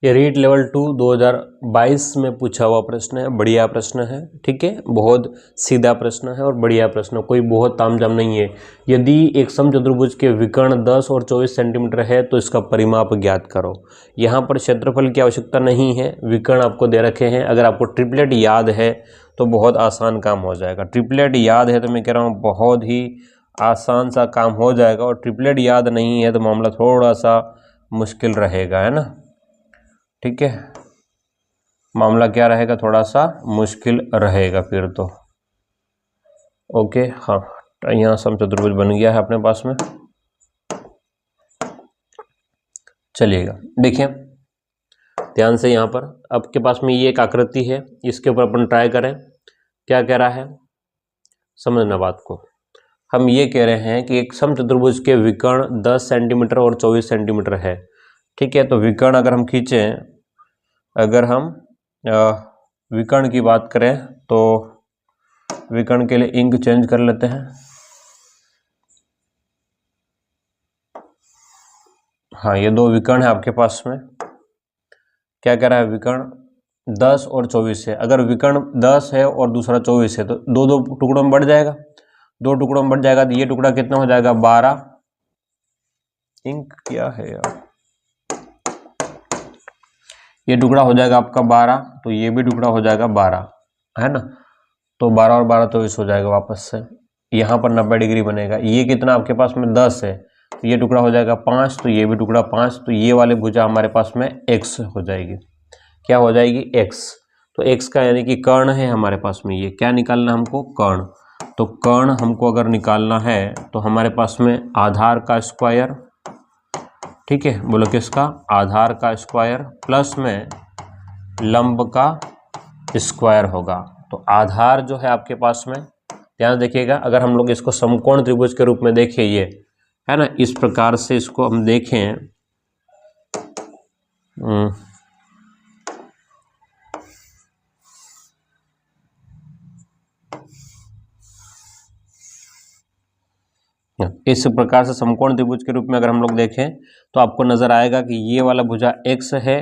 ये रीट लेवल 2 2022 में पूछा हुआ प्रश्न है, बढ़िया प्रश्न है। ठीक है, बहुत सीधा प्रश्न है और बढ़िया प्रश्न, कोई बहुत तामझाम नहीं है। यदि एक समचतुर्भुज के विकर्ण 10 और 24 सेंटीमीटर है तो इसका परिमाप ज्ञात करो। यहाँ पर क्षेत्रफल की आवश्यकता नहीं है, विकर्ण आपको दे रखे हैं। अगर आपको ट्रिपलेट याद है तो बहुत आसान काम हो जाएगा। ट्रिपलेट याद है तो मैं कह रहा हूँ बहुत ही आसान सा काम हो जाएगा, और ट्रिपलेट याद नहीं है तो मामला थोड़ा सा मुश्किल रहेगा, है ना। ठीक है, मामला क्या रहेगा, थोड़ा सा मुश्किल रहेगा फिर तो। ओके, हाँ, यहाँ समचतुर्भुज बन गया है अपने पास में। चलिएगा, देखिए ध्यान से, यहाँ पर आपके पास में ये एक आकृति है, इसके ऊपर अपन ट्राई करें। क्या कह रहा है, समझना बात को। हम ये कह रहे हैं कि एक समचतुर्भुज के विकर्ण 10 सेंटीमीटर और 24 सेंटीमीटर है। ठीक है, तो विकर्ण अगर हम खींचें, अगर हम विकर्ण की बात करें तो विकर्ण के लिए इंक चेंज कर लेते हैं। हाँ, ये दो विकर्ण है आपके पास में। क्या कह रहा है, विकर्ण 10 और 24 है। अगर विकर्ण 10 है और दूसरा 24 है तो दो दो टुकड़ों में बढ़ जाएगा, दो टुकड़ों में बढ़ जाएगा तो ये टुकड़ा कितना हो जाएगा, 12। इंक क्या है यार, ये टुकड़ा हो जाएगा आपका 12, तो ये भी टुकड़ा हो जाएगा 12, है ना। तो 12 और 12 24 हो जाएगा वापस से। यहाँ पर 90 डिग्री बनेगा। ये कितना आपके पास में 10 है, तो ये टुकड़ा हो जाएगा 5, तो ये भी टुकड़ा 5, तो ये वाली भुजा हमारे पास में x हो जाएगी। क्या हो जाएगी, x। तो x का यानी कि कर्ण है हमारे पास में। ये क्या निकालना हमको, कर्ण। तो कर्ण हमको अगर निकालना है तो हमारे पास में आधार का स्क्वायर, ठीक है, बोलो किसका, आधार का स्क्वायर प्लस में लंब का स्क्वायर होगा। तो आधार जो है आपके पास में, ध्यान देखिएगा, अगर हम लोग इसको समकोण त्रिभुज के रूप में देखें, ये है ना, इस प्रकार से इसको हम देखें, इस प्रकार से समकोण त्रिभुज के रूप में अगर हम लोग देखें तो आपको नजर आएगा कि ये वाला भुजा x है,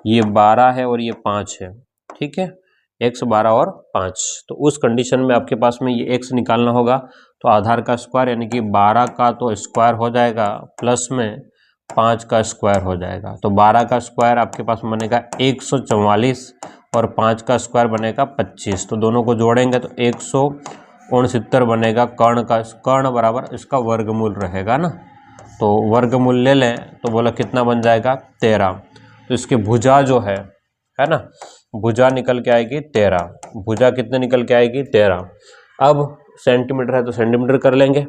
ये 12 है और ये 5 है। ठीक है, x 12 और 5। तो उस कंडीशन में आपके पास में ये x निकालना होगा। तो आधार का स्क्वायर यानी कि 12 का तो स्क्वायर हो जाएगा प्लस में 5 का स्क्वायर हो जाएगा। तो 12 का स्क्वायर आपके पास में बनेगा 144 और 5 का स्क्वायर बनेगा 25। तो दोनों को जोड़ेंगे तो 169 बनेगा। कर्ण बराबर इसका वर्गमूल रहेगा ना। तो वर्गमूल ले लें तो बोला कितना बन जाएगा, 13। तो इसकी भुजा जो है ना, भुजा निकल के आएगी 13। भुजा कितने निकल के आएगी, 13। अब सेंटीमीटर है तो सेंटीमीटर कर लेंगे।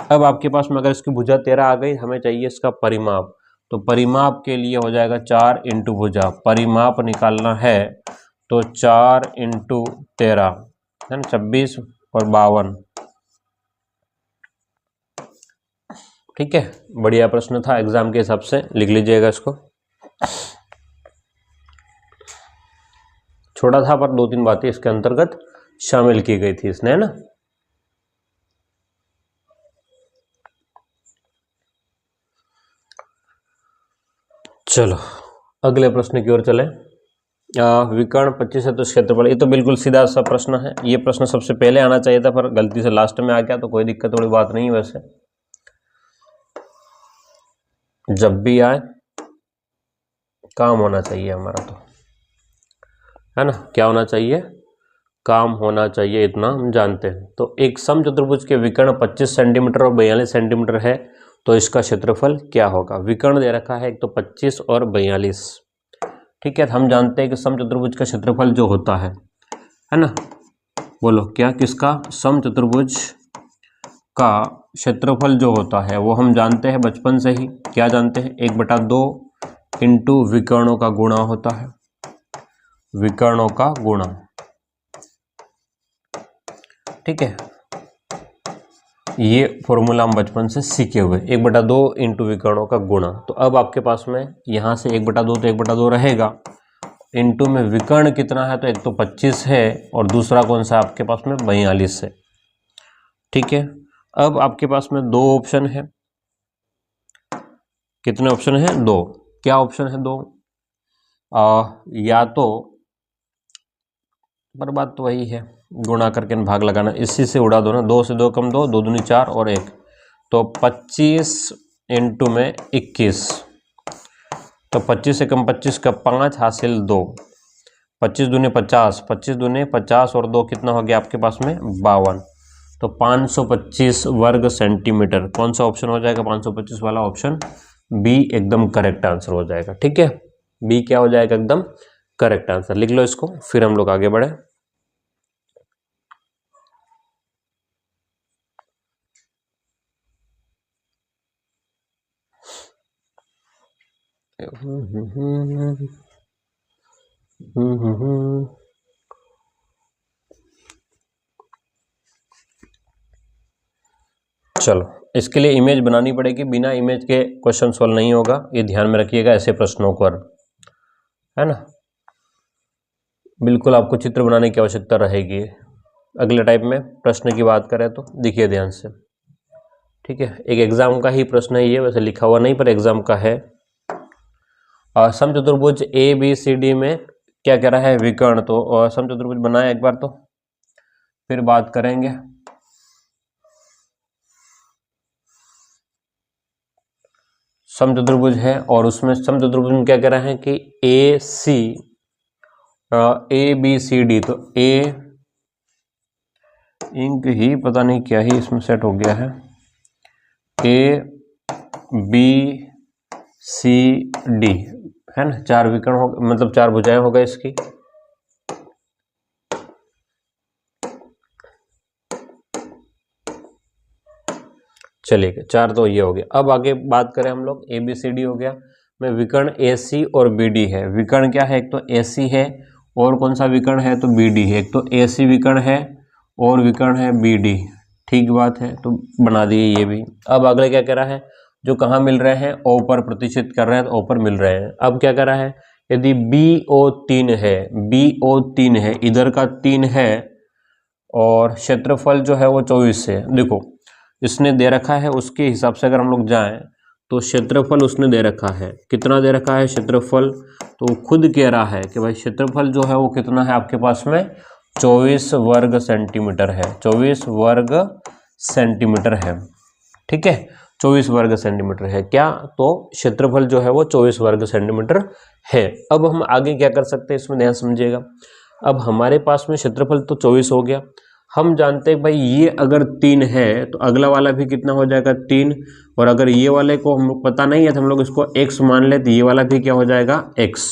अब आपके पास में अगर इसकी भुजा 13 आ गई, हमें चाहिए इसका परिमाप। तो परिमाप के लिए हो जाएगा 4 इंटू भुजा। परिमाप निकालना है तो 4 इंटू 13 है ना, 26 और 52। ठीक है, बढ़िया प्रश्न था, एग्जाम के हिसाब से लिख लीजिएगा इसको। छोटा था पर 2-3 बातें इसके अंतर्गत शामिल की गई थी इसने, है ना। चलो अगले प्रश्न की ओर चले। विकर्ण 25 है तो क्षेत्रफल, ये तो बिल्कुल सीधा सा प्रश्न है। ये प्रश्न सबसे पहले आना चाहिए था पर गलती से लास्ट में आ गया, तो कोई दिक्कत वाली बात नहीं। वैसे जब भी आए काम होना चाहिए हमारा, तो है ना, क्या होना चाहिए, काम होना चाहिए, इतना हम जानते हैं। तो एक समचतुर्भुज के विकर्ण 25 सेंटीमीटर और 42 सेंटीमीटर है, तो इसका क्षेत्रफल क्या होगा। विकर्ण दे रखा है एक तो 25 और 42। ठीक है, हम जानते हैं कि समचतुर्भुज का क्षेत्रफल जो होता है ना, बोलो क्या, किसका, समचतुर्भुज का क्षेत्रफल जो होता है वो हम जानते हैं बचपन से ही। क्या जानते हैं, 1/2 इंटू विकर्णों का गुणा होता है, विकर्णों का गुणा। ठीक है, ये फॉर्मूला हम बचपन से सीखे हुए, 1/2 इंटू विकर्णों का गुणा। तो अब आपके पास में यहाँ से 1/2 तो 1/2 रहेगा, इंटू में विकर्ण कितना है, तो एक तो 25 है और दूसरा कौन सा आपके पास में 42 है। ठीक है, अब आपके पास में 2 ऑप्शन है। कितने ऑप्शन है, 2। क्या ऑप्शन है, 2। या तो, पर बात तो वही है, गुणा करके भाग लगाना, इसी से उड़ा दो ना, 2 से 2 कम 2, 2 दूनी 4 और 1, तो 25 इंटू में 21, तो 25 से कम 25 का 5 हासिल 2, 25 दूने 50, 25 दूने 50 और 2 कितना हो गया आपके पास में 52, तो 525 वर्ग सेंटीमीटर। कौन सा ऑप्शन हो जाएगा 525 वाला? ऑप्शन बी एकदम करेक्ट आंसर हो जाएगा। ठीक है, बी क्या हो जाएगा? एकदम करेक्ट आंसर। लिख लो इसको, फिर हम लोग आगे बढ़े। चलो, इसके लिए इमेज बनानी पड़ेगी, बिना इमेज के क्वेश्चन सॉल्व नहीं होगा, ये ध्यान में रखिएगा ऐसे प्रश्नों पर, है ना। बिल्कुल आपको चित्र बनाने की आवश्यकता रहेगी। अगले टाइप में प्रश्न की बात करें तो देखिए ध्यान से, ठीक है, एक एग्जाम का ही प्रश्न है ये, वैसे लिखा हुआ नहीं पर एग्जाम का है। समचतुर्भुज ए बी सी डी में क्या कह रहा है? विकर्ण। तो समचतुर्भुज बनाया एक बार, तो फिर बात करेंगे। समचतुर्भुज है और उसमें समचतुर्भुज में क्या कह रहे हैं कि ए सी ए बी सी डी, तो ए इंक ही पता नहीं क्या ही इसमें सेट हो गया है, ए बी सी डी, है ना, 4 विकर्ण हो, मतलब 4 भुजाएं हो गए इसकी। चलिए 4 तो ये हो गया। अब आगे बात करें हम लोग, ए बी सी डी हो गया, में विकर्ण ए सी और बी डी है। विकर्ण क्या है? एक तो ए सी है और कौन सा विकर्ण है? तो बी डी है। एक तो ए सी विकर्ण है और विकर्ण है बी डी, ठीक बात है, तो बना दिए ये भी। अब अगले क्या कह रहा है? जो कहाँ मिल रहे हैं? ओ पर प्रतिष्ठित कर रहे हैं, तो ओ पर मिल रहे हैं। अब क्या कह रहा है? यदि बी ओ 3 है, बी ओ 3 है, इधर का 3 है और क्षेत्रफल जो है वो 24 है। देखो इसने दे रखा है, उसके हिसाब से अगर हम लोग जाएं तो क्षेत्रफल उसने दे रखा है, कितना दे रखा है क्षेत्रफल? तो खुद कह रहा है कि भाई क्षेत्रफल जो है वो कितना है आपके पास में? 24 वर्ग सेंटीमीटर है, 24 वर्ग सेंटीमीटर है। ठीक है, 24 वर्ग सेंटीमीटर है क्या? तो क्षेत्रफल जो है वो 24 वर्ग सेंटीमीटर है। अब हम आगे क्या कर सकते हैं, इसमें ध्यान समझिएगा। अब हमारे पास में क्षेत्रफल तो 24 हो गया, हम जानते हैं भाई ये अगर 3 है तो अगला वाला भी कितना हो जाएगा? 3, और अगर ये वाले को हम लोग पता नहीं है तो हम लोग इसको x मान ले, तो ये वाला भी क्या हो जाएगा? x।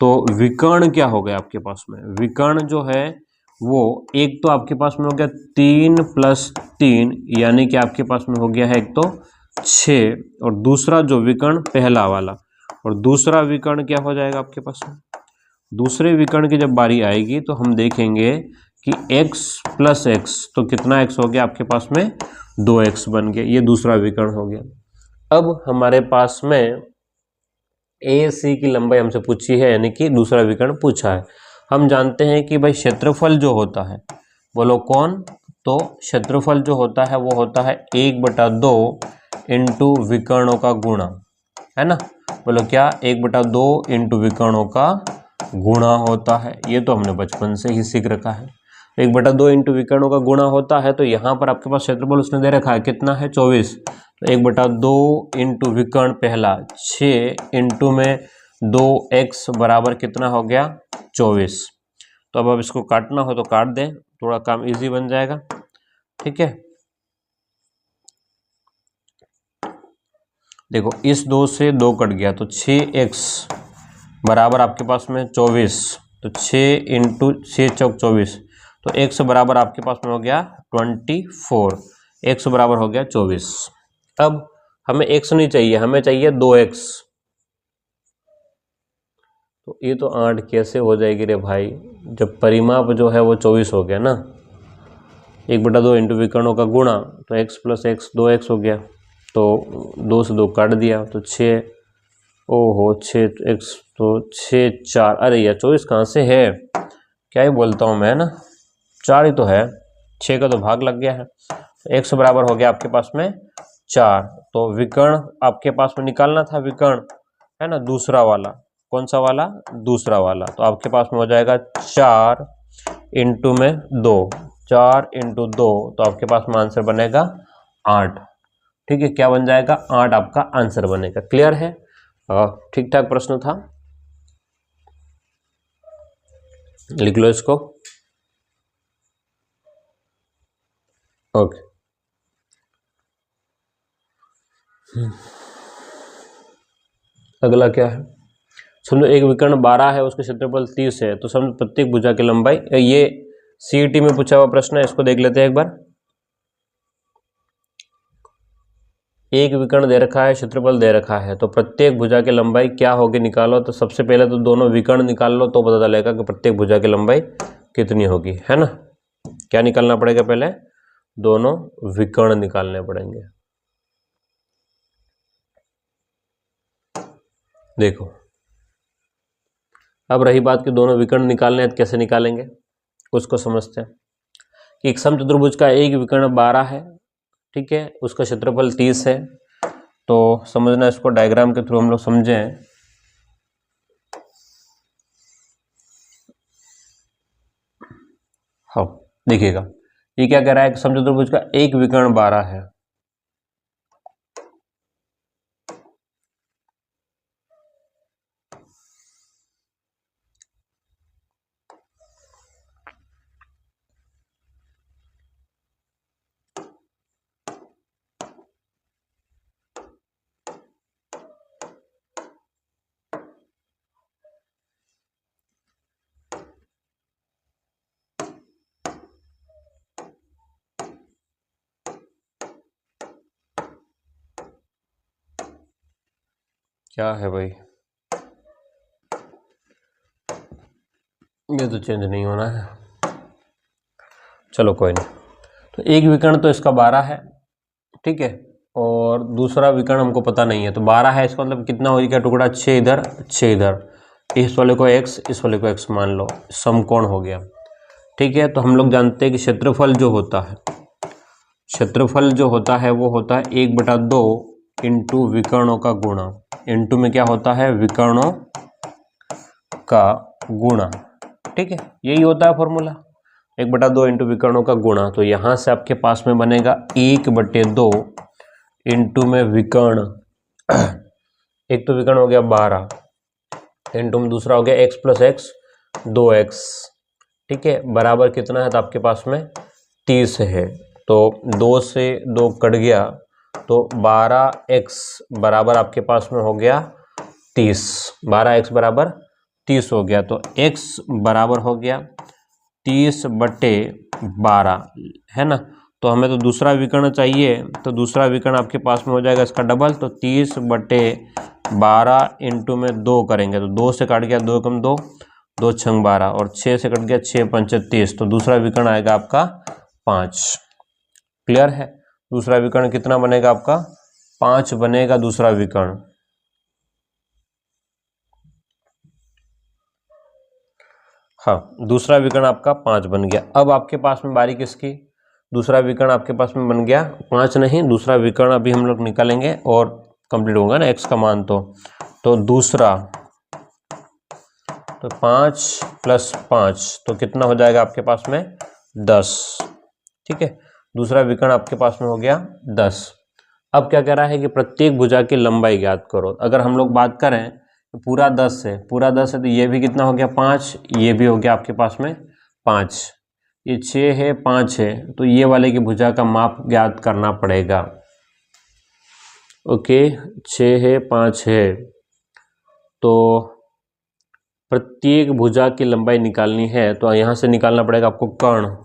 तो विकर्ण क्या हो गया आपके पास में? विकर्ण जो है वो एक तो आपके पास में हो गया 3 + 3, यानी कि आपके पास में हो गया है एक तो 6, और दूसरा जो विकर्ण पहला वाला, और दूसरा विकर्ण क्या हो जाएगा आपके पास में? दूसरे विकर्ण की जब बारी आएगी तो हम देखेंगे कि x + x, तो कितना x हो गया आपके पास में? 2x बन गया, ये दूसरा विकर्ण हो गया। अब हमारे पास में ए सी की लंबाई हमसे पूछी है, यानी कि दूसरा विकर्ण पूछा है। हम जानते हैं कि भाई क्षेत्रफल जो होता है, बोलो कौन? तो क्षेत्रफल जो होता है वो होता है 1/2 इंटू विकर्णों का गुणा, है ना। बोलो क्या? 1/2 इंटू विकर्णों का गुणा होता है। ये तो हमने बचपन से ही सीख रखा है। 1/2 इंटू विकर्णों का गुणा होता है, तो यहाँ पर आपके पास क्षेत्रफल उसने दे रखा है कितना है? 24। तो 1/2 इंटू विकर्ण पहला 6 इंटू में 2x बराबर कितना हो गया? 24। तो अब इसको काटना हो तो काट दें, थोड़ा काम इजी बन जाएगा। ठीक है, देखो इस 2 से 2 कट गया, तो 6x बराबर आपके पास में 24, तो 6 इंटू 6 चौक 24, तो x बराबर आपके पास में हो गया 24, x बराबर हो गया 24। अब हमें x नहीं चाहिए, हमें चाहिए 2x। तो ये तो 8 कैसे हो जाएगी रे भाई, जब परिमाप जो है वो 24 हो गया ना। 1/2 इंटू विकर्णों का गुणा, तो x + x 2x हो गया, तो 2 से 2 काट दिया, तो 6, ओहो 6x, तो 6 4, अरे यार 24 कहाँ से है, क्या ही बोलता हूँ मैं ना, 4 ही तो है, 6 का तो भाग लग गया है। x बराबर हो गया आपके पास में 4। तो विकर्ण आपके पास में निकालना था, विकर्ण है ना दूसरा वाला, कौन सा वाला? दूसरा वाला। तो आपके पास में हो जाएगा 4 इंटू में 2, 4 इंटू 2, तो आपके पास में आंसर बनेगा 8। ठीक है, क्या बन जाएगा? 8 आपका आंसर बनेगा। क्लियर है? ठीक ठाक प्रश्न था, लिख लो इसको। ओके, अगला क्या है? समझो एक विकर्ण 12 है, उसके क्षेत्रफल 30 है, तो समझो प्रत्येक भुजा की लंबाई, ये सीईटी में पूछा हुआ प्रश्न है, इसको देख लेते हैं एक बार। एक विकर्ण दे रखा है, क्षेत्रफल दे रखा है, तो प्रत्येक भुजा की लंबाई क्या होगी निकालो। तो सबसे पहले तो दोनों विकर्ण निकाल लो, तो पता चलेगा कि प्रत्येक भुजा की लंबाई कितनी होगी, है ना। क्या निकालना पड़ेगा? पहले दोनों विकर्ण निकालने पड़ेंगे। देखो, अब रही बात कि दोनों विकर्ण निकालने हैं, तो कैसे निकालेंगे उसको समझते हैं। कि एक समचतुर्भुज का एक विकर्ण 12 है, ठीक है, उसका क्षेत्रफल 30 है। तो समझना, इसको डायग्राम के थ्रू हम लोग समझें। हाँ, देखिएगा, ये क्या कह रहा है कि समचतुर्भुज का एक विकर्ण 12 है। क्या है भाई, ये तो चेंज नहीं होना है, चलो कोई नहीं। तो एक विकर्ण तो इसका 12 है, ठीक है, और दूसरा विकर्ण हमको पता नहीं है। तो 12 है, इसका मतलब कितना हो गया टुकड़ा? 6 इधर 6 इधर, इस वाले को x, इस वाले को x मान लो, समकोण हो गया। ठीक है, तो हम लोग जानते हैं कि क्षेत्रफल जो होता है, क्षेत्रफल जो होता है वो होता है 1/2 इंटू विकर्णों का गुणा। इंटू में क्या होता है? विकर्णों का गुणा। ठीक है, यही होता है फॉर्मूला, 1/2 इंटू विकर्णों का गुणा। तो यहां से आपके पास में बनेगा 1/2 इंटू में विकर्ण, एक तो विकर्ण हो गया 12, इंटू में दूसरा हो गया x प्लस एक्स 2x। ठीक है, बराबर कितना है? तो आपके पास में 30 है। तो 2 से 2 कट गया, तो 12x बराबर आपके पास में हो गया 30। 12x बराबर 30 हो गया, तो x बराबर हो गया 30/12, है ना। तो हमें तो दूसरा विकर्ण चाहिए, तो दूसरा विकर्ण आपके पास में हो जाएगा इसका डबल। तो 30/12 इंटू में 2 करेंगे, तो 2 से कट गया 2 कम 2, 2 छंग 12, और 6 से कट गया 6 पंच 30। तो दूसरा विकर्ण आएगा आपका 5। क्लियर है? दूसरा विकर्ण कितना बनेगा आपका? 5 बनेगा दूसरा विकर्ण। हाँ, दूसरा विकर्ण आपका 5 बन गया। अब आपके पास में बारी किसकी? दूसरा विकर्ण आपके पास में बन गया 5 नहीं, दूसरा विकर्ण अभी हम लोग निकालेंगे और कंप्लीट होगा ना x का मान। तो दूसरा, तो 5 + 5 तो कितना हो जाएगा आपके पास में? 10। ठीक है, दूसरा विकर्ण आपके पास में हो गया 10। अब क्या कह रहा है कि प्रत्येक भुजा की लंबाई ज्ञात करो। अगर हम लोग बात करें तो पूरा 10 है, पूरा 10 है, तो ये भी कितना हो गया? 5, ये भी हो गया आपके पास में 5, ये 6 है, 5 है, तो ये वाले की भुजा का माप ज्ञात करना पड़ेगा। ओके, 6 है, 5 है, तो प्रत्येक भुजा की लंबाई निकालनी है, तो यहाँ से निकालना पड़ेगा आपको कर्ण।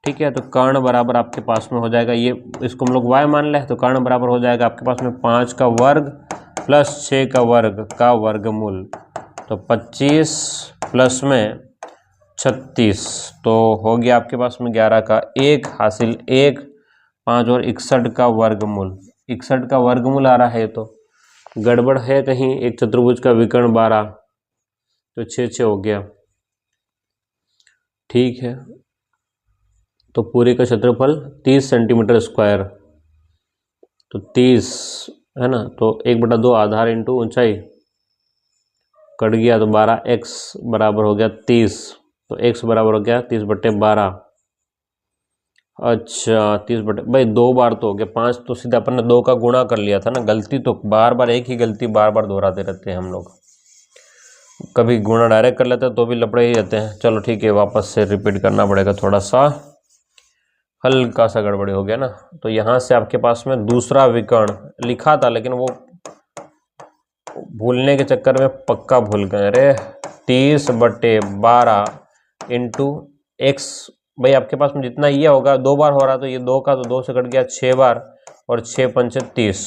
ठीक है, तो कर्ण बराबर आपके पास में हो जाएगा, ये इसको हम लोग y मान लें, तो कर्ण बराबर हो जाएगा आपके पास में 5 का वर्ग प्लस 6 का वर्ग का वर्गमूल। तो 25 प्लस में 36, तो हो गया आपके पास में 11 का 1 हासिल 1, 5 और 61 का वर्गमूल। 61 का वर्गमूल आ रहा है, तो गड़बड़ है कहीं। एक चतुर्भुज का विकर्ण 12, तो 6 हो गया। ठीक है, तो पूरे का क्षेत्रफल 30 सेंटीमीटर स्क्वायर, तो 30 है ना। तो 1/2 आधार इंटू ऊंचाई कट गया तो 12, x बराबर हो गया 30, तो x बराबर हो गया 30/12। अच्छा 30/, भाई 2 बार तो हो गया, 5 तो सीधा अपन ने 2 का गुणा कर लिया था ना। गलती तो बार बार, एक ही गलती बार बार दोहराते रहते हैं हम लोग। कभी गुणा डायरेक्ट कर लेते हैं तो भी लपड़े ही रहते हैं। चलो ठीक है, वापस से रिपीट करना पड़ेगा, थोड़ा सा हल्का सा गड़बड़ी हो गया ना। तो यहाँ से आपके पास में दूसरा विकर्ण लिखा था, लेकिन वो भूलने के चक्कर में पक्का भूल गए। अरे 30/12 इंटू एक्स, भाई आपके पास में जितना ये होगा 2 बार हो रहा, तो ये 2 का तो 2 से कट गया 6 बार, और 6 पंचे 30,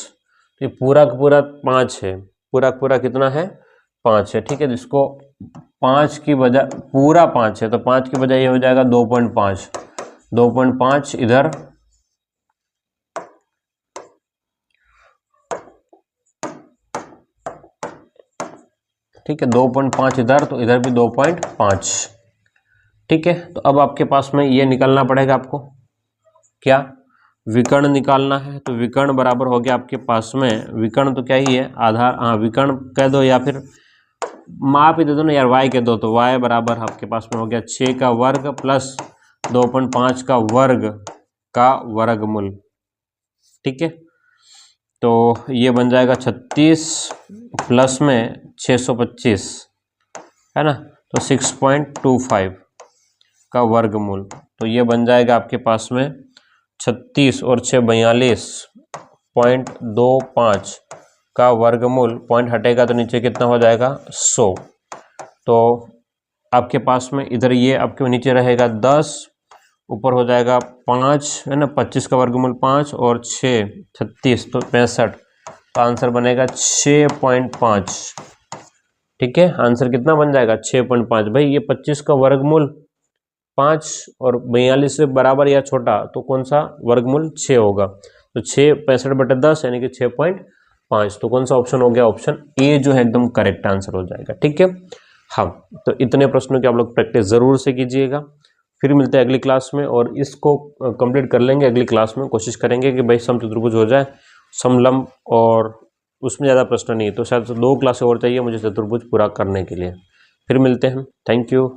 तो ये पूरा का पूरा 5 है। पूरा का पूरा कितना है? 5 है। ठीक है, जिसको 5 की बजाय पूरा 5 है, तो 5 की बजाय ये हो जाएगा 2.5। 2.5 इधर, ठीक है, 2.5 इधर, तो इधर भी 2.5। ठीक है, तो अब आपके पास में ये निकालना पड़ेगा आपको, क्या? विकर्ण निकालना है। तो विकर्ण बराबर हो गया आपके पास में, विकर्ण तो क्या ही है, आधार, हाँ विकर्ण कह दो या फिर माप ही दे दो ना यार, y कह दो, तो y बराबर आपके पास में हो गया 6 का वर्ग प्लस 2.5 का वर्गमूल। ठीक है, तो ये बन जाएगा 36 प्लस में 625, है ना, तो 6.25 का वर्गमूल। तो ये बन जाएगा आपके पास में 36 और 6 42.25 का वर्गमूल। पॉइंट हटेगा तो नीचे कितना हो जाएगा? 100। तो आपके पास में इधर ये आपके नीचे रहेगा 10, ऊपर हो जाएगा 5, है ना, 25 का वर्गमूल 5 और 6 36, तो 65। तो आंसर बनेगा 6.5। ठीक है, आंसर कितना बन जाएगा? 6.5। भाई ये 25 का वर्गमूल 5 और 42 से बराबर या छोटा, तो कौन सा वर्गमूल? 6 होगा। तो 6 65/10 यानी कि 6.5। तो कौन सा ऑप्शन हो गया? ऑप्शन ए जो है एकदम करेक्ट आंसर हो जाएगा। ठीक है, हाँ, तो इतने प्रश्नों की आप लोग प्रैक्टिस जरूर से कीजिएगा। फिर मिलते हैं अगली क्लास में, और इसको कंप्लीट कर लेंगे अगली क्लास में। कोशिश करेंगे कि भाई समचतुर्भुज हो जाए, समलंब, और उसमें ज़्यादा प्रश्न नहीं है, तो शायद 2 क्लासें और चाहिए मुझे चतुर्भुज पूरा करने के लिए। फिर मिलते हैं, थैंक यू।